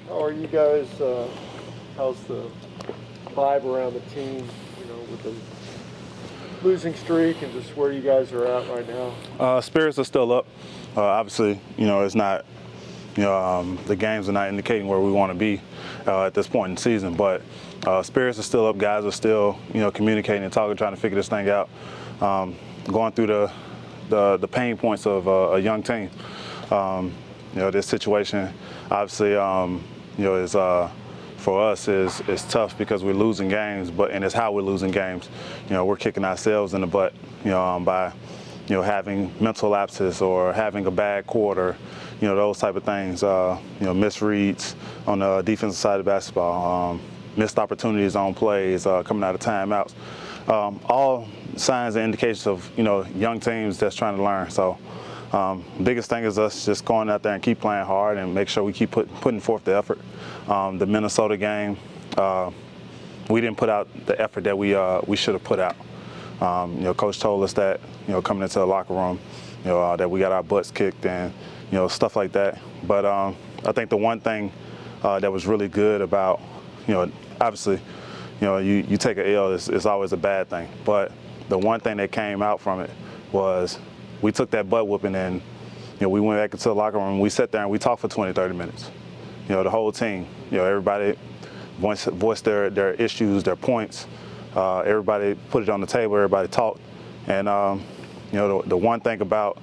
How are you guys? How's the vibe around the team? You know, with the losing streak and just where you guys are at right now. Spirits are still up. Obviously, it's not. The games are not indicating where we want to be at this point in the season. But spirits are still up. Guys are still, communicating and talking, trying to figure this thing out. Going through the pain points of a young team. This situation, obviously, is for us is tough because we're losing games, and it's how we're losing games. We're kicking ourselves in the butt, by having mental lapses or having a bad quarter, those type of things. Misreads on the defensive side of basketball, missed opportunities on plays, coming out of timeouts. All signs and indications of young teams that's trying to learn. So. Biggest thing is us just going out there and keep playing hard and make sure we keep putting forth the effort. The Minnesota game, we didn't put out the effort that we should have put out. Coach told us that coming into the locker room, that we got our butts kicked and stuff like that. But I think the one thing that was really good about, obviously, you take an L, it's always a bad thing. But the one thing that came out from it was we took that butt whooping and we went back into the locker room. We sat there and we talked for 20, 30 minutes. The whole team, everybody voiced their issues, their points. Everybody put it on the table. Everybody talked. And the one thing about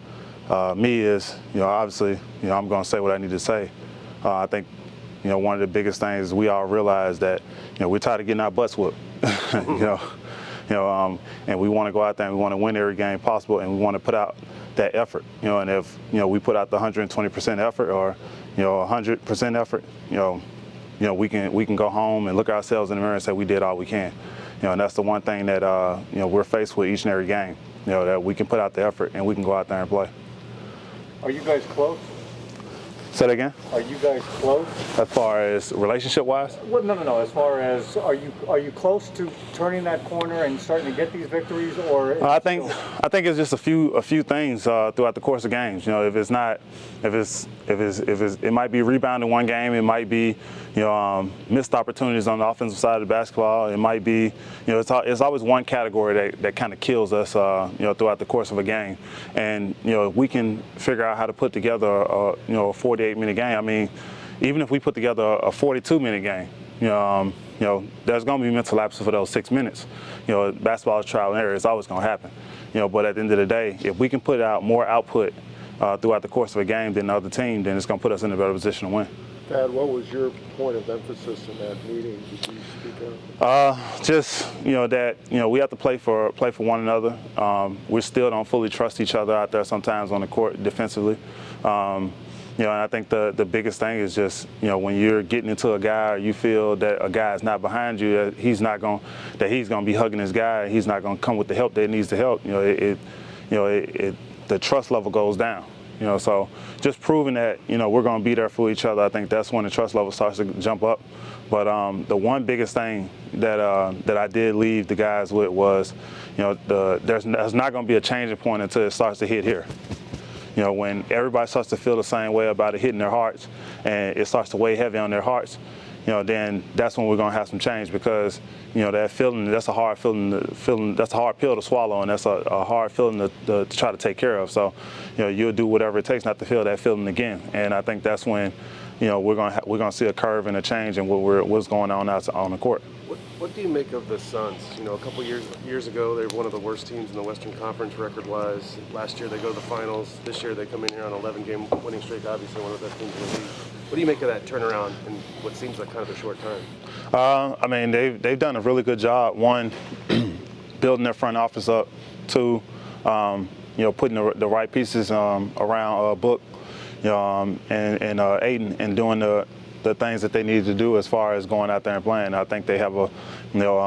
me is, obviously, I'm going to say what I need to say. I think, one of the biggest things is we all realize that, we're tired of getting our butts whooped. And we want to go out there and we want to win every game possible, and we want to put out that effort, and if, we put out the 120% effort or, 100% effort, we can go home and look ourselves in the mirror and say we did all we can, and that's the one thing that, we're faced with each and every game, that we can put out the effort and we can go out there and play. Are you guys close? Say that again? Are you guys close? As far as relationship-wise? Well, no. As far as are you close to turning that corner and starting to get these victories, or? I think it's just a few things throughout the course of games. It might be rebound in one game. It might be missed opportunities on the offensive side of the basketball. It might be it's always one category that kind of kills us throughout the course of a game. And we can figure out how to put together a 48-minute game. I mean, even if we put together a 42-minute game, there's going to be mental lapses for those 6 minutes. Basketball is trial and error. It's always going to happen. But at the end of the day, if we can put out more output throughout the course of a game than the other team, then it's going to put us in a better position to win. Dad, what was your point of emphasis in that meeting? Did you speak up? Just that we have to play for one another. We still don't fully trust each other out there sometimes on the court defensively. And I think the biggest thing is just when you're getting into a guy, or you feel that a guy is not behind you, that he's going to be hugging his guy, he's not going to come with the help that he needs to help. The trust level goes down. So just proving that we're going to be there for each other, I think that's when the trust level starts to jump up. But the one biggest thing that I did leave the guys with was, there's not going to be a changing point until it starts to hit here. When everybody starts to feel the same way about it hitting their hearts, and it starts to weigh heavy on their hearts, then that's when we're going to have some change, because that feeling, that's a hard that's a hard pill to swallow, and that's a hard feeling to try to take care of. So you'll do whatever it takes not to feel that feeling again. And I think that's when we're going to see a curve and a change in what's going on out on the court. What do you make of the Suns? A couple years ago, they were one of the worst teams in the Western Conference record-wise. Last year, they go to the finals. This year, they come in here on an 11-game winning streak, obviously one of the best teams in the league. What do you make of that turnaround in what seems like kind of a short time? I mean, they've done a really good job. One, building their front office up. Two, putting the right pieces around Book, and Aiden, and doing the things that they need to do as far as going out there and playing. I think they have a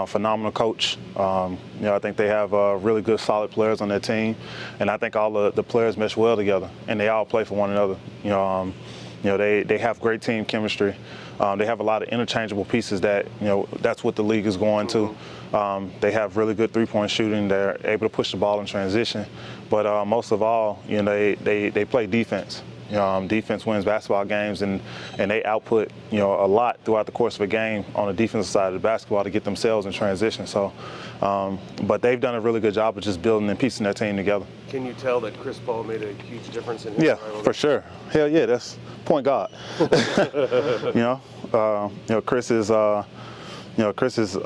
phenomenal coach. I think they have really good, solid players on their team, and I think all the players mesh well together, and they all play for one another. They have great team chemistry. They have a lot of interchangeable pieces that that's what the league is going to. They have really good three-point shooting. They're able to push the ball in transition, but most of all, they play defense. Defense wins basketball games, and they output a lot throughout the course of a game on the defensive side of the basketball to get themselves in transition. So, but they've done a really good job of just building and piecing their team together. Can you tell that Chris Paul made a huge difference in his Yeah, rivalry? for sure. Hell yeah, that's point guard. Chris is Chris has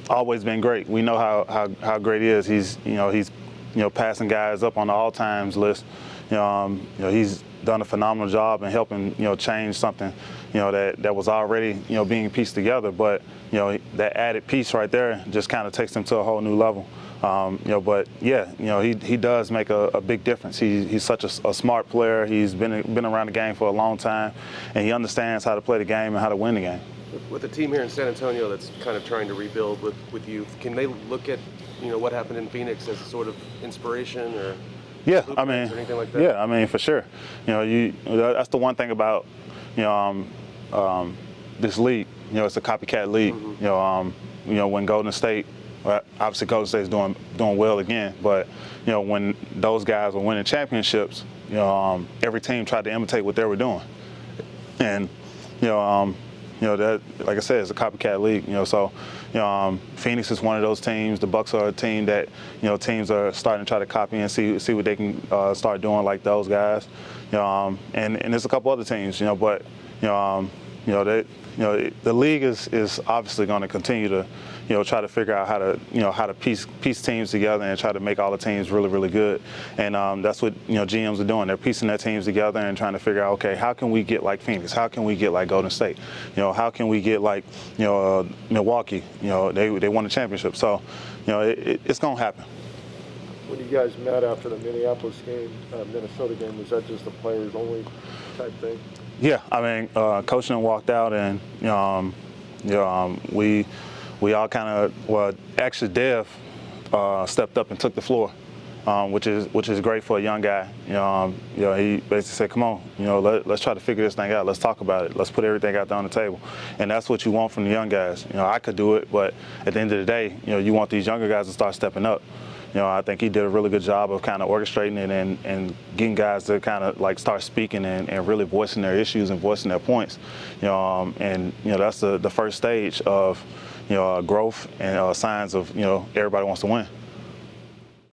always been great. We know how great he is. He's passing guys up on the all times list. He's done a phenomenal job in helping change something that was already being pieced together. But that added piece right there just kind of takes him to a whole new level. But yeah, he does make a big difference. He's such a smart player. He's been around the game for a long time, and he understands how to play the game and how to win the game. With a team here in San Antonio that's kind of trying to rebuild with youth, can they look at what happened in Phoenix as a sort of inspiration or yeah, or anything like that? Yeah, I mean for sure. That's the one thing about this league. It's a copycat league. Mm-hmm. When Golden State, well, obviously Golden State's doing well again, but when those guys were winning championships, every team tried to imitate what they were doing, and that, like I said, it's a copycat league. So Phoenix is one of those teams. The Bucks are a team that teams are starting to try to copy and see what they can start doing like those guys. And there's a couple other teams. But the league is obviously going to continue to try to figure out how to piece teams together and try to make all the teams really, really good. And that's what GMs are doing. They're piecing their teams together and trying to figure out, okay, how can we get like Phoenix? How can we get like Golden State? How can we get like Milwaukee? They won the championship. So it's going to happen. When you guys met after the Minneapolis game, Minnesota game, was that just a players only type thing? Yeah, I mean, Coach and walked out, and we all kind of actually Dev stepped up and took the floor, which is great for a young guy. He basically said, "Come on, let's try to figure this thing out. Let's talk about it. Let's put everything out there on the table." And that's what you want from the young guys. I could do it, but at the end of the day, you want these younger guys to start stepping up. I think he did a really good job of kind of orchestrating it and getting guys to kind of like start speaking and really voicing their issues and voicing their points. And that's the first stage of growth and signs of everybody wants to win.